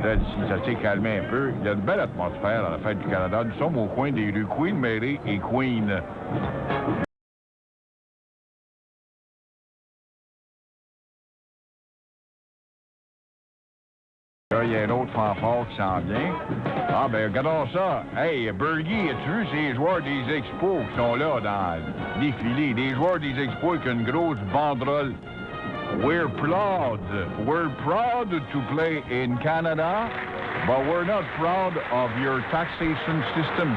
Trudel, ici, ça s'est calmé un peu. Il y a une belle atmosphère à la Fête du Canada. Nous sommes au coin des rues Queen Mary et Queen. Là, il y a un autre fanfare qui s'en vient. Ah, ben, regardons ça. Hey, Bergie, as-tu vu ces joueurs des Expos qui sont là dans le défilé? Des joueurs des Expos avec une grosse banderole. We're proud to play in Canada, but we're not proud of your taxation system.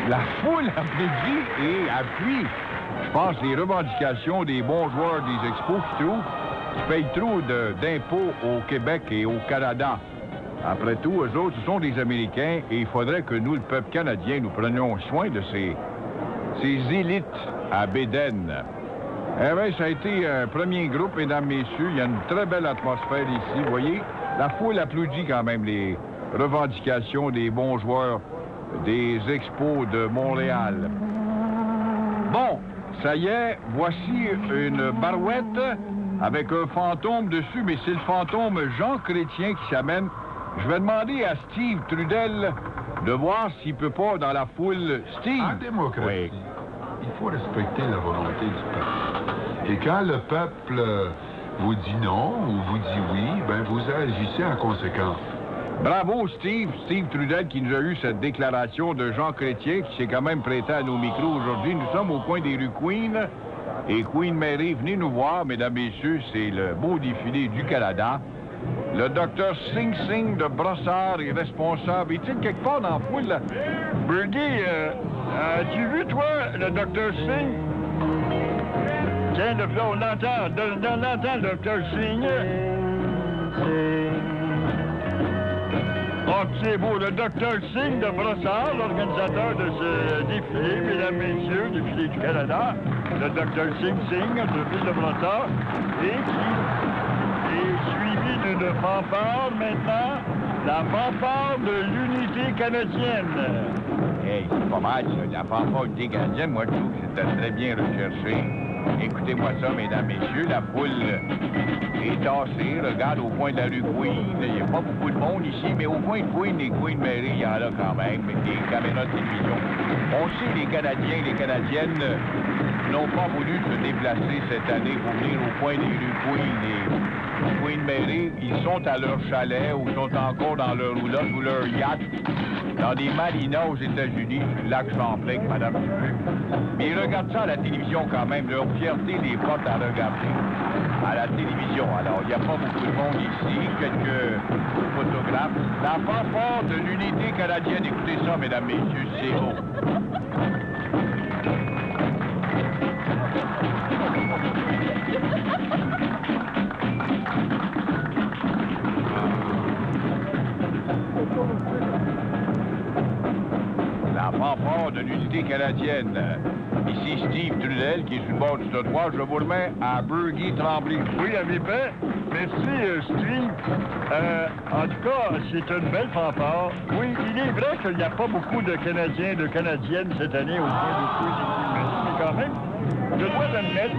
La foule applaudit et appuie, je pense, les revendications des bons joueurs des Expos qui payent trop d'impôts au Québec et au Canada. Après tout, eux autres, ce sont des Américains et il faudrait que nous, le peuple canadien, nous prenions soin de ces élites à Bédène. Eh bien, ça a été un premier groupe, mesdames, messieurs. Il y a une très belle atmosphère ici. Vous voyez, la foule applaudit quand même les revendications des bons joueurs des Expos de Montréal. Bon, ça y est, voici une barouette avec un fantôme dessus, mais c'est le fantôme Jean Chrétien qui s'amène. Je vais demander à Steve Trudel de voir s'il peut pas dans la foule. Steve! En démocratie, oui. Il faut respecter la volonté du peuple. Et quand le peuple vous dit non ou vous dit oui, ben vous agissez en conséquence. Bravo, Steve. Steve Trudel qui nous a eu cette déclaration de Jean Chrétien qui s'est quand même prêté à nos micros aujourd'hui. Nous sommes au coin des rues Queen et Queen Mary. Venez nous voir, mesdames, messieurs, c'est le beau défilé du Canada. Le docteur Sing Sing de Brossard est responsable. Est-il quelque part dans la foule, là? Birdie, as-tu vu, toi, le docteur Sing? Tiens, on l'entend. On l'entend, le docteur Sing. Oh, c'est beau. Le docteur Sing de Brossard, l'organisateur de ce défilé, mesdames, messieurs, défilé du Canada. Le docteur Sing Sing de ville de Brossard. Et qui est suivi d'une fanfare maintenant, la fanfare de l'unité canadienne. Hey, c'est pas mal, ça. La fanfare de l'unité canadienne, moi, je trouve que c'était très bien recherché. Écoutez-moi ça, mesdames, messieurs, la foule est tassée. Regarde au coin de la rue Queen. Il n'y a pas beaucoup de monde ici, mais au coin de Queen et Queen Mary, il y en a quand même, des caméras de télévision. On sait les Canadiens et les Canadiennes n'ont pas voulu se déplacer cette année pour venir au coin des rues Queen et Queen Mary. Ils sont à leur chalet ou sont encore dans leur roulotte ou leur yacht dans des marinas aux États-Unis, sur le lac Champlain, madame Dupuis. Mais ils regardent ça à la télévision quand même. Leur fierté les porte à regarder à la télévision. Alors, il n'y a pas beaucoup de monde ici, quelques photographes. La fanfare de l'unité canadienne, écoutez ça, mesdames, messieurs, c'est beau. La fanfare de l'unité canadienne. Ici Steve Trudel qui est sur le bord du trottoir. Je vous remets à Bergie Tremblay. Oui, en effet. Merci, Steve. En tout cas, c'est une belle fanfare. Oui, il est vrai qu'il n'y a pas beaucoup de Canadiens et de Canadiennes cette année au coin de Queen, mais quand même, je dois admettre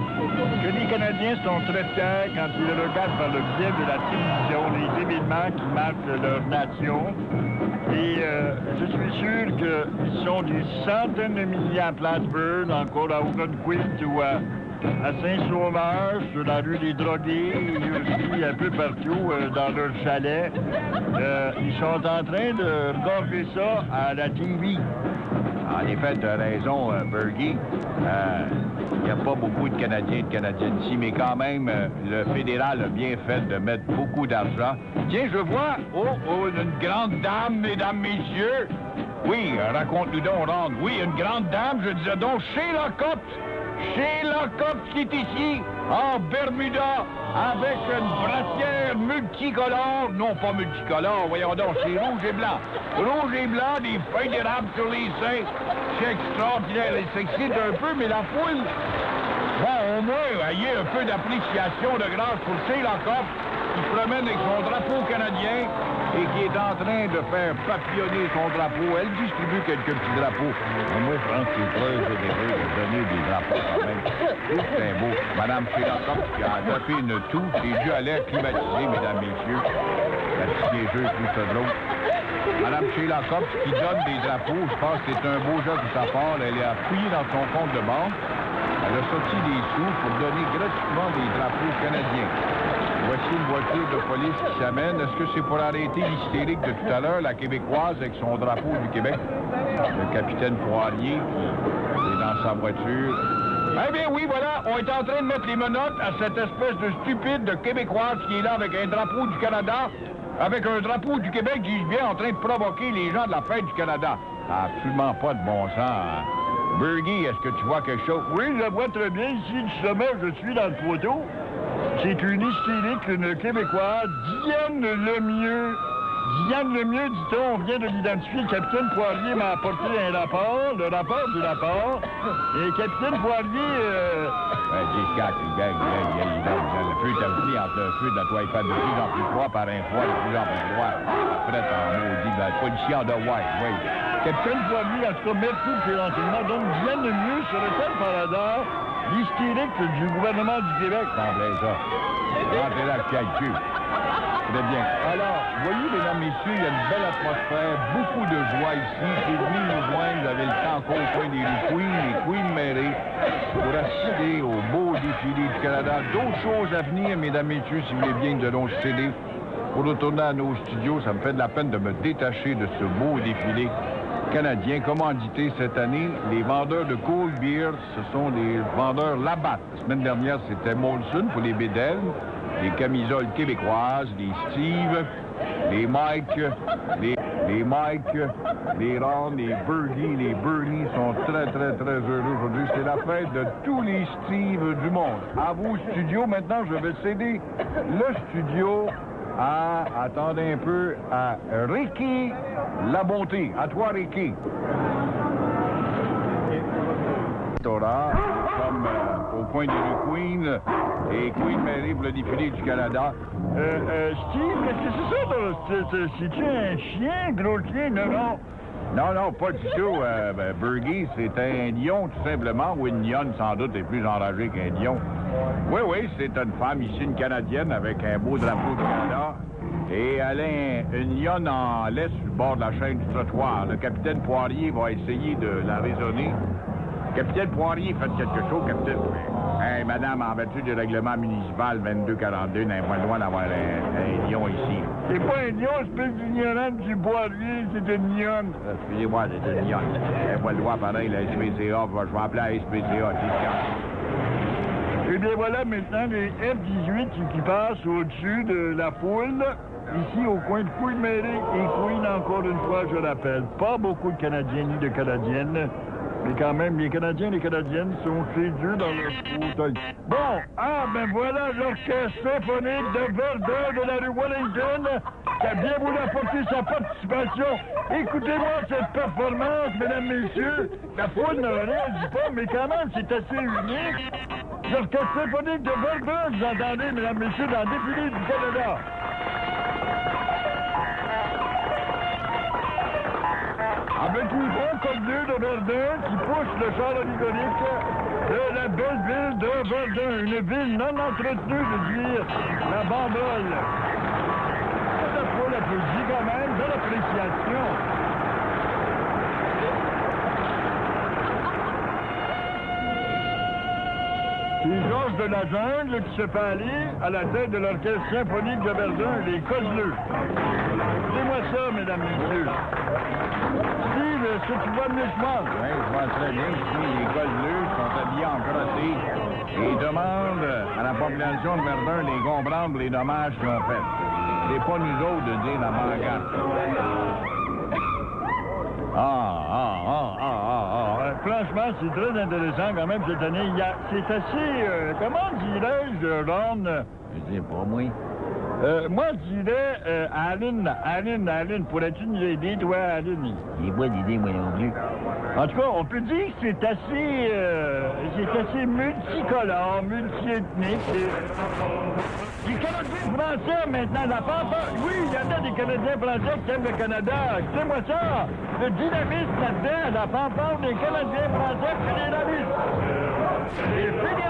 que les Canadiens sont très fiers quand ils regardent par le biais de la télévision les événements qui marquent leur nation. Et je suis sûr qu'ils sont des centaines de milliers à Plattsburgh, encore à Ogunquit ou à Saint-Sauveur, sur la rue des Drogués, et aussi un peu partout dans leur chalet. Ils sont en train de regarder ça à la TV. En effet, tu as raison, Bergie. Il n'y a pas beaucoup de Canadiens et de Canadiennes ici, mais quand même, le fédéral a bien fait de mettre beaucoup d'argent. Tiens, je vois, une grande dame, mesdames, messieurs. Oui, raconte-nous donc, Ron. Oui, une grande dame, je disais donc, Sheila Copps qui est ici, en Bermuda, avec une brassière multicolore. Non, pas multicolore, voyons donc, c'est rouge et blanc. Rouge et blanc, des feuilles d'érable sur les seins. C'est extraordinaire, elle s'excite un peu, mais la foule... Bon, au moins, il y a un peu d'appréciation de grâce pour Sheila Copps, qui se promène avec son drapeau canadien et qui est en train de faire papillonner son drapeau. Elle distribue quelques petits drapeaux. Mais moi, je pense que c'est très généreux de donner des drapeaux quand même. C'est beau. Madame Sheila Cox qui a tapé une toux, c'est dû à l'air climatisé, mesdames, messieurs. La petite niaiseuse, tout ça drôle. Madame Sheila Cox qui donne des drapeaux, je pense que c'est un beau geste de sa part. Elle a fouillé dans son compte de banque. Elle a sorti des sous pour donner gratuitement des drapeaux canadiens. Voici une voiture de police qui s'amène. Est-ce que c'est pour arrêter l'hystérique de tout à l'heure, la Québécoise avec son drapeau du Québec? Le capitaine Poirier est dans sa voiture. Eh bien oui, voilà, on est en train de mettre les menottes à cette espèce de stupide de Québécoise qui est là avec un drapeau du Canada, avec un drapeau du Québec, dis-je bien, en train de provoquer les gens de la fête du Canada. Absolument pas de bon sens, hein? Burgie, est-ce que tu vois quelque chose? Oui, je la vois très bien. Ici, du sommet, je suis dans le poteau. C'est une hystérique, une Québécoise, Diane Lemieux. Diane Lemieux, dit-on, on vient de l'identifier. Le capitaine Poirier m'a apporté un rapport, le rapport du rapport. Et le capitaine Poirier... J4, il gagne. Le feu est aussi entre le feu de la toile de plus en plus froid par un froid de plus en plus froid. Prête en maudit, la policier en Hawaï, oui. Capitaine Poirier, en tout cas, merci de ces renseignements. Donc, Diane Lemieux serait-elle par hasard l'hystérique du gouvernement du Québec? Semblait ça. Rentrez là le calcul. Très bien. Alors, voyez, mesdames, messieurs, il y a une belle atmosphère, beaucoup de joie ici. C'est venu nous joindre, vous avez le temps encore au coin des rues Queen et Queen Mary pour assister au beau défilé du Canada. D'autres choses à venir, mesdames, messieurs, si vous voulez bien, de nos CD. Pour retourner à nos studios, ça me fait de la peine de me détacher de ce beau défilé canadien. Commandité cette année, les vendeurs de cold beer, ce sont des vendeurs Labatt. La semaine dernière, c'était Molson pour les bédelles, les camisoles québécoises, les Steve, les Mike, les Ron, les Burgie, les Burnie sont très, très, très heureux aujourd'hui. C'est la fête de tous les Steve du monde. À vous, studio. Maintenant, je vais céder le studio attendez un peu, à Ricky Labonté. À toi, Ricky. Tora, comme au coin de rue Queen et Queen Mary pour le défilé du Canada. Steve, qu'est-ce que c'est ça? C'est-tu un chien, gros chien? Non. Non, pas du tout. Burgie, c'est un lion, tout simplement, ou une lionne, sans doute, est plus enragée qu'un lion. Oui, c'est une femme ici, une Canadienne, avec un beau drapeau du Canada. Et elle a une lionne en laisse sur le bord de la chaîne du trottoir. Le capitaine Poirier va essayer de la raisonner. Capitaine Poirier, faites quelque chose, capitaine. Hey, madame, en vertu du règlement municipal 2242, n'a pas le droit d'avoir un lion ici. C'est pas un lion, espèce d'ignorant, M. Poirier, c'est une lionne. Excusez-moi, c'est une lionne. Elle n'a pas le droit, pareil, la SPCA. Je vais appeler la SPCA, Eh bien, voilà maintenant les F-18 qui passent au-dessus de la foule, ici au coin de Queen Mary et Queen, encore une fois, je rappelle. Pas beaucoup de Canadiens ni de Canadiennes, mais quand même, les Canadiens et les Canadiennes sont chez Dieu dans leur fauteuil. Bon, ben voilà l'Orchestre symphonique de Verdun de la rue Wellington qui a bien voulu apporter sa participation. Écoutez-moi cette performance, mesdames, messieurs. La foule ne réagit pas, mais quand même, c'est assez unique. L'Orchestre symphonique de Verdun, vous entendez, mesdames, messieurs, dans le défilé du Canada. Avec une grande cornue de Verdun qui pousse le char allégorique de la belle ville de Verdun, une ville non entretenue, je veux dire, la bambole. La foule applaudit quand même de l'appréciation. C'est Georges de la Jungle qui se fait aller à la tête de l'Orchestre symphonique de Verdun, les Coseleux. Écoutez-moi ça, mesdames, messieurs. Steve, est-ce que tu vois mieux que moi? Oui, je vois très bien. Ici, les Coseleux sont habillés en crotté et demandent à la population de Verdun de les comprendre les dommages qu'ils ont faits. C'est pas nous autres de dire la mangate. Franchement, c'est très intéressant quand même cette année. C'est assez, comment dirais-je, Ron? Je dis pas moi. Moi, je dirais, Aline, pourrais-tu nous aider, toi, Aline? J'ai pas d'idée, moi non plus. En tout cas, on peut dire que c'est assez multicolore, multiethnique. des Canadiens français maintenant, la fanfare. Oui, il y en a des Canadiens français qui aiment le Canada. Écoutez-moi ça. Le dynamisme là-dedans, la fanfare des Canadiens français fédéralistes. Les fédéralistes.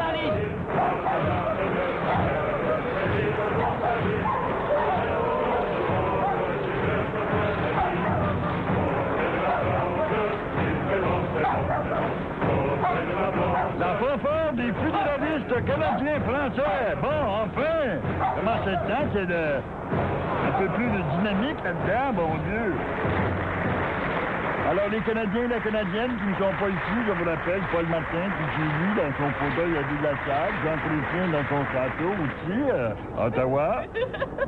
La fanfare des fédéralistes canadiens français. Bon, enfin! Comment c'est le temps qu'il y ait un peu plus de dynamique là-dedans, bon Dieu! Alors, les Canadiens et les Canadiennes qui ne sont pas ici, je vous rappelle, Paul Martin, qui chez lui, dans son fauteuil à Ville-la-Salle, Jean Chrétien dans son château aussi, à Ottawa,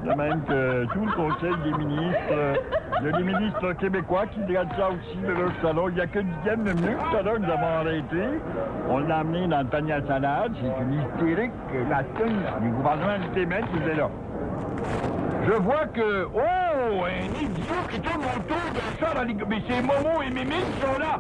de même que tout le Conseil des ministres. Il y a des ministres québécois qui regardent ça aussi de leur salon. Il n'y a que Diane Lemieux, tout à l'heure, nous avons arrêté. On l'a amené dans le panier à salade. C'est une hystérique, la toune du gouvernement du Québec qui est là. Je vois que... Oh, un idiot qui tourne autour de ça dans les... Mais c'est Momo et Mimine qui sont là.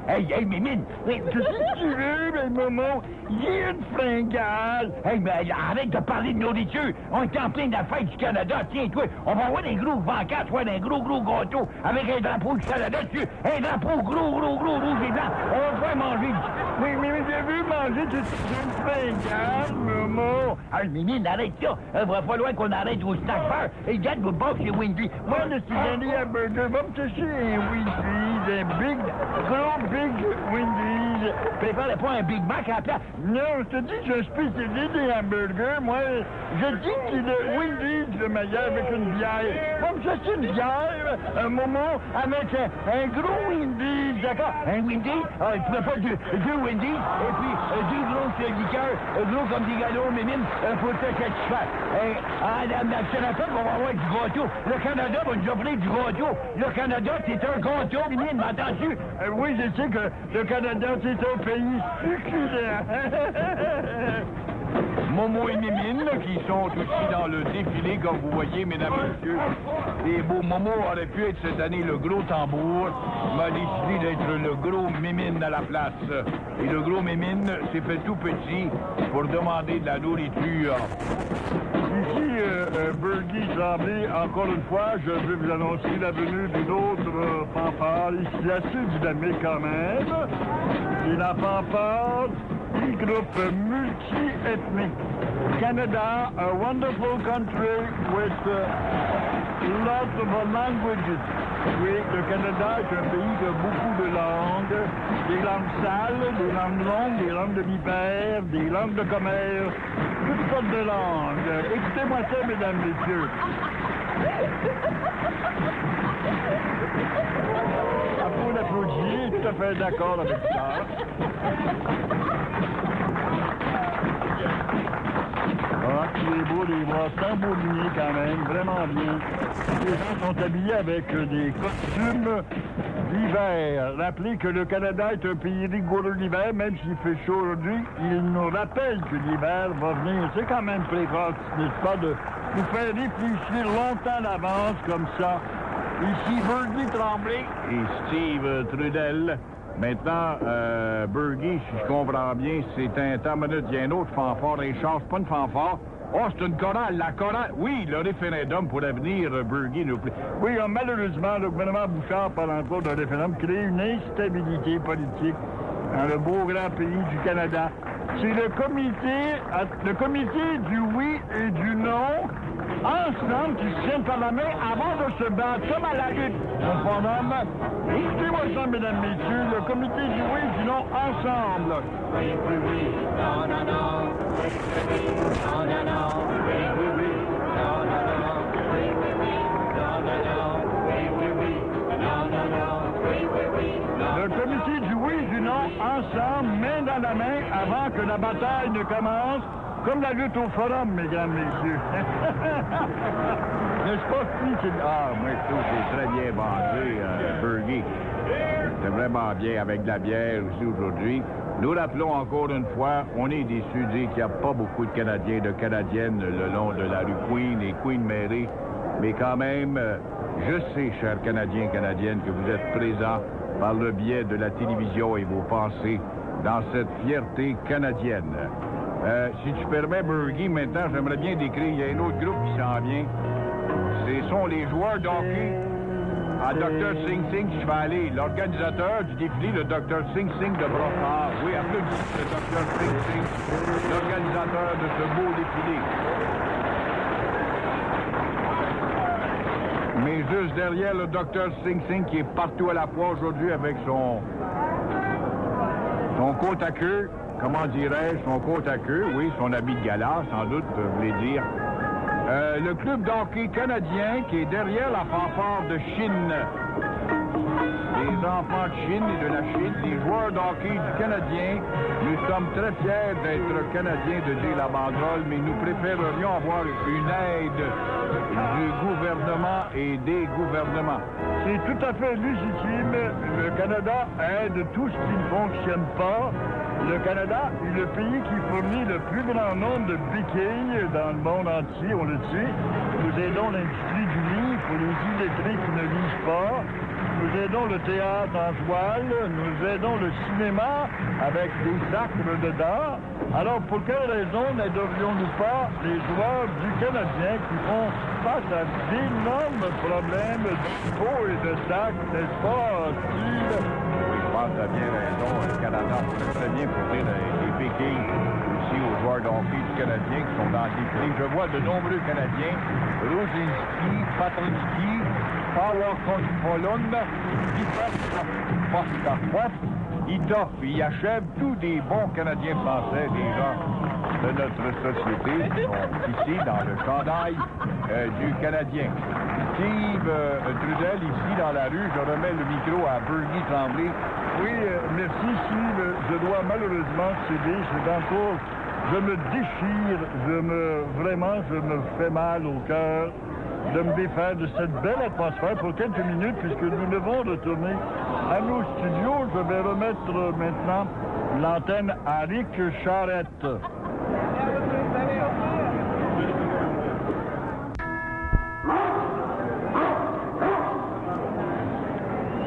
Hey, Mimine. Qu'est-ce que tu veux, mais Momo? J'ai une fringale. Hey, mais arrête de parler de nourriture. On est en plein de la fête du Canada. Tiens, toi, on va avoir des gros banquettes, soit des gros gâteaux avec un drapeau du Canada dessus. Un drapeau gros, rouge et blanc. On va pouvoir manger. Mais j'ai vu manger toute une fringale, Momo. Ah, Mimine, arrête ça. Il va falloir qu'on arrête au snack bar. Et regarde, vous bas chez Wendy. Moi, je suis allé à Burger. Va me chercher un Wendy's, un big Wendy's. Prépare pas un Big Mac à la place. Non, je te dis que je suis spécialiste des hamburgers. Moi, je dis que le Wendy's le meilleur avec une bière. Va me chercher une bière, un moment, avec un gros Wendy's, d'accord? Un Wendy's? Ah, il ne pas deux Wendy's, et puis deux grosses liqueurs, gros comme des galops, mais même, faut te satisfaire. Dans le Canada, on va avoir du gâteau. Le Canada va nous offrir du gâteau. Le Canada, c'est un gâteau, Mimine, m'entends-tu? Oui, je sais que le Canada, c'est un pays succulent. Momo et Mimine, qui sont aussi dans le défilé, comme vous voyez, mesdames et messieurs. Et beau Momo aurait pu être cette année le gros tambour, m'a décidé d'être le gros Mimine à la place. Et le gros Mimine s'est fait tout petit pour demander de la nourriture. Ici, Burgie Tremblay, encore une fois, je veux vous annoncer la venue d'une autre fanfare, ici assez dynamique quand même. C'est la fanfare du groupe multi-ethnique. Canada, a wonderful country with lots of languages. Oui, le Canada est un pays qui a beaucoup de langues, des langues sales, des langues longues, des langues de vipères, des langues de commerce, toutes sortes de langues. Écoutez-moi ça, mesdames, messieurs. À vous d'applaudir, tout à fait d'accord avec ça. Ah, il est beau les voir, tambourinés quand même, vraiment bien. Les gens sont habillés avec des costumes d'hiver. Rappelez que le Canada est un pays rigoureux l'hiver, même s'il fait chaud aujourd'hui. Il nous rappelle que l'hiver va venir. C'est quand même précoce, n'est-ce pas, de nous faire réfléchir longtemps d'avance comme ça. Ici, Burgie Tremblay et Steve Trudel. Maintenant, Burgie, si je comprends bien, c'est un temps minute. Il y a une autre fanfare, et change pas une fanfare. Oh, c'est une chorale. La chorale, oui, le référendum pour l'avenir, Burgie nous plaît. Oui, malheureusement, le gouvernement Bouchard, par l'encontre d'un référendum, crée une instabilité politique dans le beau grand pays du Canada. C'est le comité du oui et du non, ensemble, qui se tiennent par la main avant de se battre, comme à la lutte. Écoutez-moi ça, mesdames, messieurs, le comité du oui et du non, ensemble. Oui, oui, oui. Non, non, non. Oui, oui, oui. Non, non, non. Oui, oui, oui. Non, non, non. Oui, oui, oui. Non, non, non. Oui, oui, oui. Non, non, non. Oui, oui, oui. Le comité du oui et du non, ensemble, main dans la main, avant que la bataille ne commence. Comme la lutte au forum, mesdames, messieurs. N'est-ce pas, si Ah, moi, je trouve que c'est très bien mangé, Burgie. C'est vraiment bien avec de la bière aussi aujourd'hui. Nous rappelons encore une fois, on est déçus de dire qu'il n'y a pas beaucoup de Canadiens et de Canadiennes le long de la rue Queen et Queen Mary. Mais quand même, je sais, chers Canadiens et Canadiennes, que vous êtes présents par le biais de la télévision et vos pensées dans cette fierté canadienne. Si tu permets, Burgie, maintenant, j'aimerais bien décrire. Il y a un autre groupe qui s'en vient. Ce sont les joueurs d'hockey à Dr. Sing Sing qui va aller. L'organisateur du défilé, le Dr. Sing Sing de Brossard. Oui, applaudissez le Dr. Sing Sing, l'organisateur de ce beau défilé. Mais juste derrière le Dr. Sing Sing qui est partout à la fois aujourd'hui avec son côte à queue, comment dirais-je, son côte à queue, oui, son habit de gala, sans doute, vous voulez dire. Le club d'hockey canadien qui est derrière la fanfare de Chine. Les enfants de Chine et de la Chine, les joueurs d'hockey du Canadien, nous sommes très fiers d'être Canadiens de dire la banderole, mais nous préférerions avoir une aide du gouvernement et des gouvernements. C'est tout à fait légitime. Le Canada aide tout ce qui ne fonctionne pas. Le Canada est le pays qui fournit le plus grand nombre de béquilles dans le monde entier, on le sait. Nous aidons l'industrie du livre pour les illettrés qui ne lisent pas. Nous aidons le théâtre en toile. Nous aidons le cinéma avec des sacres dedans. Alors, pour quelle raison n'aiderions-nous pas les joueurs du Canadien qui font face à d'énormes problèmes d'impôts et de taxes, n'est-ce pas, Steve? Je pense que tu as bien raison. Le Canada pourrait très bien fournir des béquilles aussi aux joueurs de hockey du Canadien qui sont dans des prix. Je vois de nombreux Canadiens, Rosinski, Patrinsky, Power-Polon, ils achèvent tous des bons Canadiens français, des gens de notre société qui sont ici dans le chandail du Canadien. Steve Trudel, ici dans la rue, je remets le micro à Burgie Tremblay. Oui, merci Steve. Je dois malheureusement céder. C'est encore... Je me déchire, vraiment, je me fais mal au cœur de me défaire de cette belle atmosphère pour quelques minutes, puisque nous devons retourner à nos studios. Je vais remettre maintenant l'antenne à Rick Charette.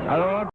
Alors,